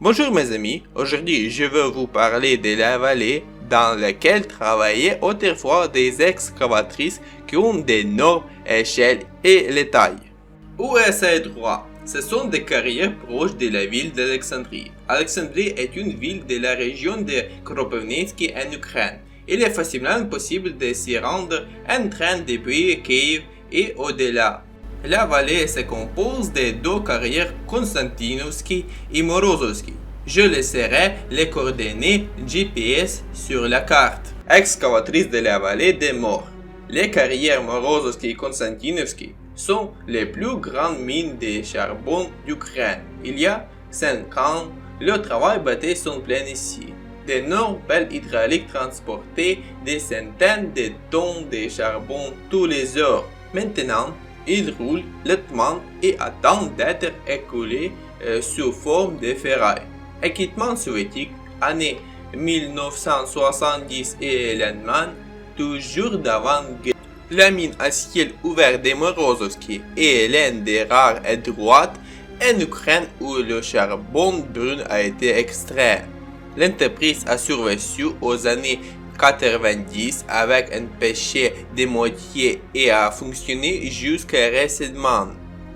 Bonjour mes amis, aujourd'hui je veux vous parler de la vallée dans laquelle travaillaient autrefois des excavatrices qui ont d'énormes échelles et les tailles. Où est cet endroit? Ce sont des carrières proches de la ville d'Alexandrie. Alexandrie est une ville de la région de Kropyvnytsky en Ukraine. Il est facilement possible de s'y rendre en train depuis Kiev et au-delà. La vallée se compose de deux carrières Konstantinovsky et Morozovsky. Je laisserai les coordonnées GPS sur la carte. Excavatrice de la vallée des morts. Les carrières Morozovsky et Konstantinovsky sont les plus grandes mines de charbon d'Ukraine. Il y a 5 ans, le travail battait son plein ici. D'énormes pelles hydrauliques transportaient des centaines de tonnes de charbon tous les heures. Maintenant, ils roulent lentement et attendent d'être écoulés sous forme de ferraille. Équipement soviétique, année 1970 et l'Allemagne, toujours d'avant-guerre. La mine à ciel ouvert de Morozovsky est l'une des rares endroits en Ukraine où le charbon brun a été extrait. L'entreprise a survécu aux années 90 avec un péché de moitié et a fonctionné jusqu'à récemment.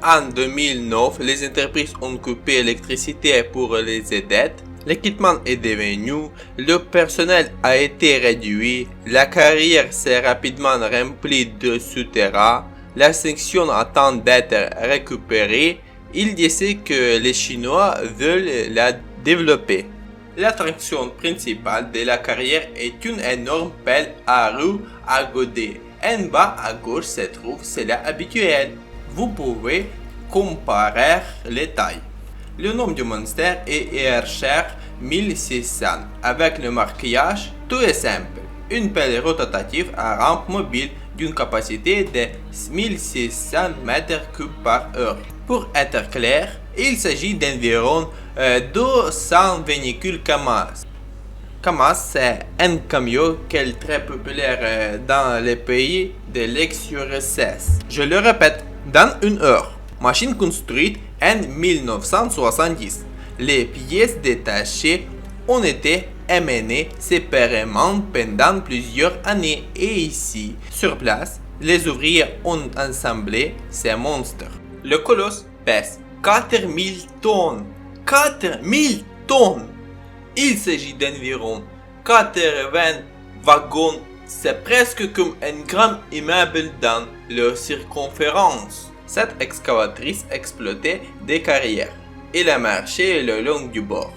En 2009, les entreprises ont coupé l'électricité pour les aider. L'équipement est devenu, le personnel a été réduit, la carrière s'est rapidement remplie de souterrains, la section attend d'être récupérée. Il disait que les Chinois veulent la développer. L'attraction principale de la carrière est une énorme pelle à roues à godet. En bas à gauche se trouve celle habituelle. Vous pouvez comparer les tailles. Le nom du monster est ERSHER 1600. Avec le marquage, tout est simple. Une pelle rotative à rampe mobile d'une capacité de 1600 m3 par heure. Pour être clair, il s'agit d'environ 200 véhicules KAMAZ. KAMAZ, c'est un camion qui est très populaire dans les pays de l'ex-URSS. Je le répète, dans une heure. Machine construite en 1970. Les pièces détachées ont été amenées séparément pendant plusieurs années et ici, sur place, les ouvriers ont assemblé ces monstres. Le colosse pèse 4000 tonnes. 4000 tonnes! Il s'agit d'environ 80 wagons. C'est presque comme un grand immeuble dans leur circonférence. Cette excavatrice exploitait des carrières. Elle a marché le long du bord,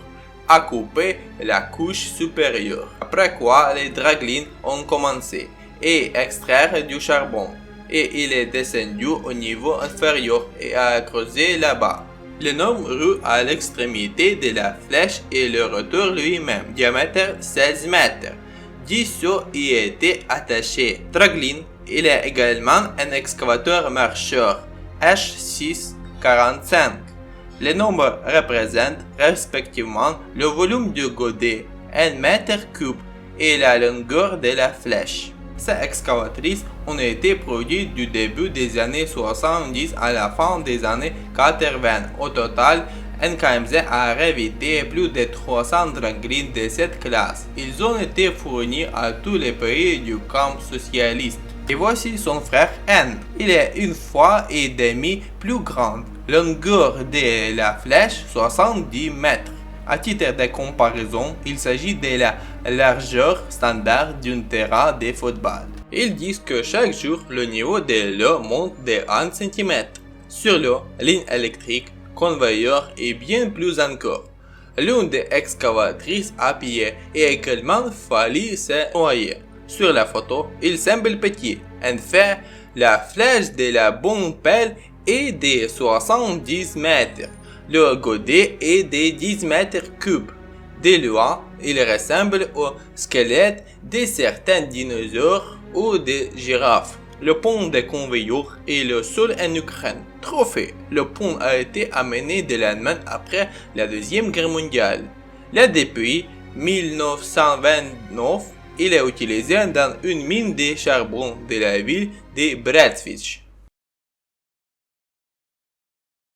a coupé la couche supérieure. Après quoi, les draglines ont commencé et extraire du charbon. Et il est descendu au niveau inférieur et a creusé là-bas. L'énorme rue à l'extrémité de la flèche et le retour lui-même, diamètre 16 mètres. 10 seaux y étaient attachés. Dragline, il est également un excavateur marcheur H645. Les nombres représentent respectivement le volume du godet, 1 m3, et la longueur de la flèche. Ces excavatrices ont été produites du début des années 70 à la fin des années 80. Au total, NKMZ a révité plus de 300 draglines de cette classe. Ils ont été fournis à tous les pays du camp socialiste. Et voici son frère N. Il est une fois et demie plus grand. Longueur de la flèche 70 mètres. À titre de comparaison, il s'agit de la largeur standard d'un terrain de football. Ils disent que chaque jour, le niveau de l'eau monte de 1 cm. Sur l'eau, ligne électrique, convoyeur et bien plus encore. L'une des excavatrices à pied est également failli se noyer. Sur la photo, il semble petit. En fait, la flèche de la bonne pelle est de 70 mètres. Le godet est de 10 mètres cubes. De loin, il ressemble au squelette de certains dinosaures ou de girafes. Le pont de convoyeur est le seul en Ukraine. Trophée. Le pont a été amené de l'Allemagne après la Deuxième Guerre mondiale. Là, depuis 1929, il est utilisé dans une mine de charbon de la ville de Bratsvich.